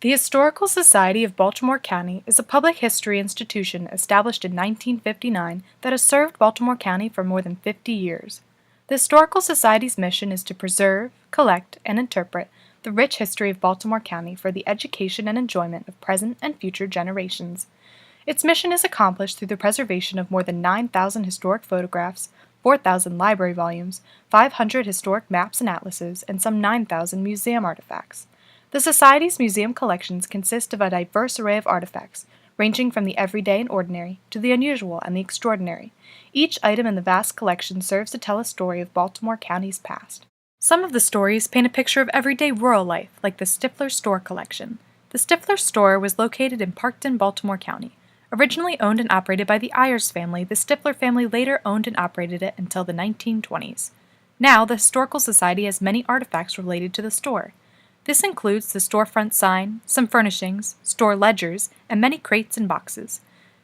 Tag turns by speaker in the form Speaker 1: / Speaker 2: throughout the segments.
Speaker 1: The Historical Society of Baltimore County is a public history institution established in 1959 that has served Baltimore County for more than 50 years. The Historical Society's mission is to preserve, collect, and interpret the rich history of Baltimore County for the education and enjoyment of present and future generations. Its mission is accomplished through the preservation of more than 9,000 historic photographs, 4,000 library volumes, 500 historic maps and atlases, and some 9,000 museum artifacts. The Society's museum collections consist of a diverse array of artifacts, ranging from the everyday and ordinary to the unusual and the extraordinary. Each item in the vast collection serves to tell a story of Baltimore County's past. Some of the stories paint a picture of everyday rural life, like the Stifler Store collection. The Stifler Store was located in Parkton, Baltimore County. Originally owned and operated by the Ayers family, the Stifler family later owned and operated it until the 1920s. Now, the Historical Society has many artifacts related to the store. This includes the storefront sign, some furnishings, store ledgers, and many crates and boxes.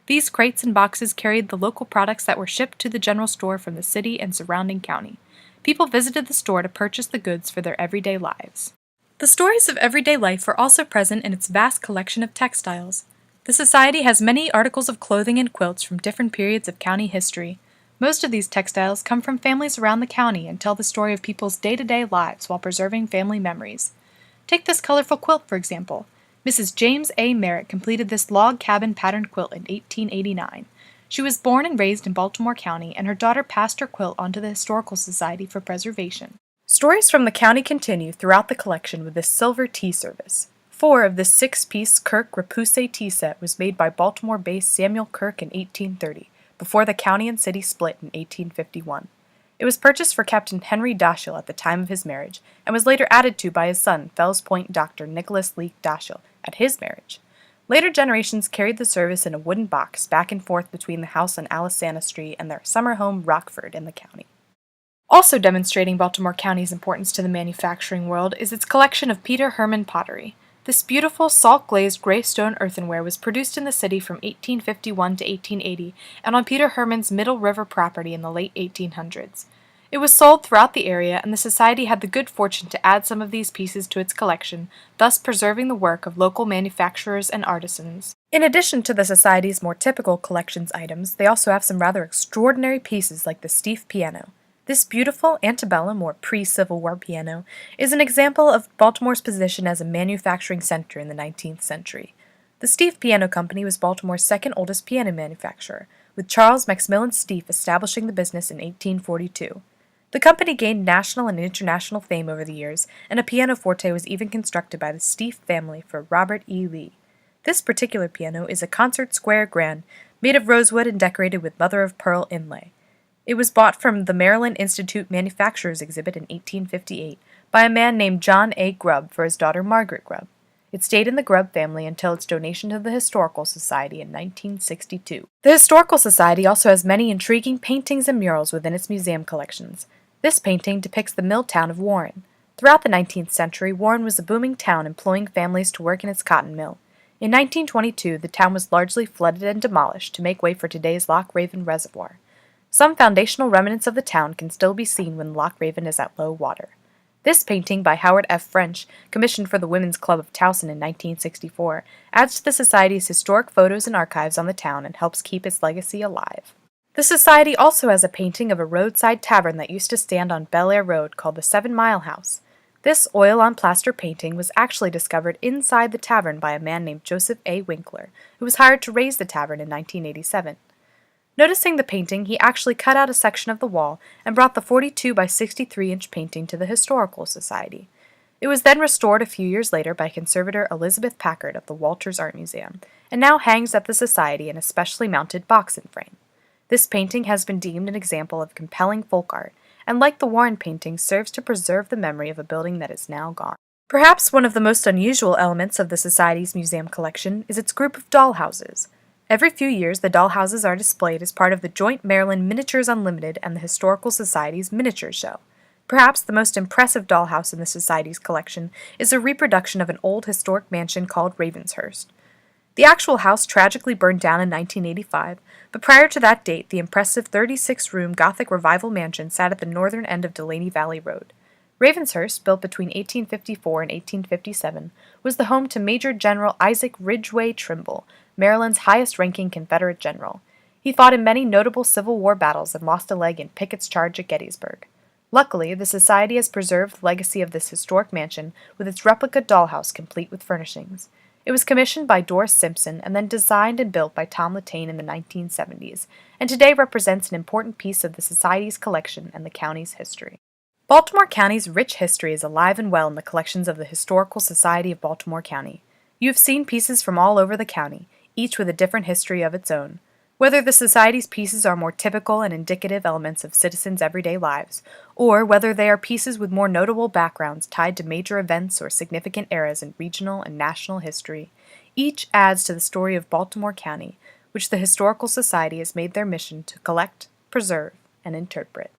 Speaker 1: These crates and boxes carried the local products that were shipped to the general store from the city and surrounding county. People visited the store to purchase the goods for their everyday lives. The stories of everyday life are also present in its vast collection of textiles. The Society has many articles of clothing and quilts from different periods of county history. Most of these textiles come from families around the county and tell the story of people's day-to-day lives while preserving family memories. Take this colorful quilt, for example. Mrs. James A. Merritt completed this log cabin patterned quilt in 1889. She was born and raised in Baltimore County, and her daughter passed her quilt on to the Historical Society for preservation. Stories from the county continue throughout the collection with this silver tea service. 4 of this 6-piece Kirk Repousse tea set was made by Baltimore-based Samuel Kirk in 1830, before the county and city split in 1851. It was purchased for Captain Henry Dashiell at the time of his marriage, and was later added to by his son, Fells Point Dr. Nicholas Leake Dashiell, at his marriage. Later generations carried the service in a wooden box back and forth between the house on Alisana Street and their summer home Rockford in the county. Also demonstrating Baltimore County's importance to the manufacturing world is its collection of Peter Hermann pottery. This beautiful salt-glazed gray stone earthenware was produced in the city from 1851 to 1880 and on Peter Hermann's Middle River property in the late 1800s. It was sold throughout the area, and the Society had the good fortune to add some of these pieces to its collection, thus preserving the work of local manufacturers and artisans. In addition to the Society's more typical collections items, they also have some rather extraordinary pieces like the Steiff piano. This beautiful antebellum or pre-Civil War piano is an example of Baltimore's position as a manufacturing center in the 19th century. The Steiff Piano Company was Baltimore's second oldest piano manufacturer, with Charles Maximilian Steiff establishing the business in 1842. The company gained national and international fame over the years, and a pianoforte was even constructed by the Steiff family for Robert E. Lee. This particular piano is a concert square grand, made of rosewood and decorated with mother-of-pearl inlay. It was bought from the Maryland Institute Manufacturers Exhibit in 1858 by a man named John A. Grubb for his daughter Margaret Grubb. It stayed in the Grubb family until its donation to the Historical Society in 1962. The Historical Society also has many intriguing paintings and murals within its museum collections. This painting depicts the mill town of Warren. Throughout the 19th century, Warren was a booming town employing families to work in its cotton mill. In 1922, the town was largely flooded and demolished to make way for today's Loch Raven Reservoir. Some foundational remnants of the town can still be seen when Loch Raven is at low water. This painting by Howard F. French, commissioned for the Women's Club of Towson in 1964, adds to the Society's historic photos and archives on the town and helps keep its legacy alive. The Society also has a painting of a roadside tavern that used to stand on Bel Air Road called the 7 Mile House. This oil-on-plaster painting was actually discovered inside the tavern by a man named Joseph A. Winkler, who was hired to raise the tavern in 1987. Noticing the painting, he actually cut out a section of the wall and brought the 42 by 63-inch painting to the Historical Society. It was then restored a few years later by conservator Elizabeth Packard of the Walters Art Museum, and now hangs at the Society in a specially mounted box-in frame. This painting has been deemed an example of compelling folk art, and like the Warren painting, serves to preserve the memory of a building that is now gone. Perhaps one of the most unusual elements of the Society's museum collection is its group of dollhouses. Every few years, the dollhouses are displayed as part of the joint Maryland Miniatures Unlimited and the Historical Society's Miniatures Show. Perhaps the most impressive dollhouse in the Society's collection is a reproduction of an old historic mansion called Ravenshurst. The actual house tragically burned down in 1985, but prior to that date, the impressive 36-room Gothic Revival mansion sat at the northern end of Delaney Valley Road. Ravenshurst, built between 1854 and 1857, was the home to Major General Isaac Ridgway Trimble, Maryland's highest-ranking Confederate general. He fought in many notable Civil War battles and lost a leg in Pickett's charge at Gettysburg. Luckily, the Society has preserved the legacy of this historic mansion with its replica dollhouse complete with furnishings. It was commissioned by Doris Simpson and then designed and built by Tom Latane in the 1970s, and today represents an important piece of the Society's collection and the county's history. Baltimore County's rich history is alive and well in the collections of the Historical Society of Baltimore County. You have seen pieces from all over the county, each with a different history of its own. Whether the Society's pieces are more typical and indicative elements of citizens' everyday lives, or whether they are pieces with more notable backgrounds tied to major events or significant eras in regional and national history, each adds to the story of Baltimore County, which the Historical Society has made their mission to collect, preserve, and interpret.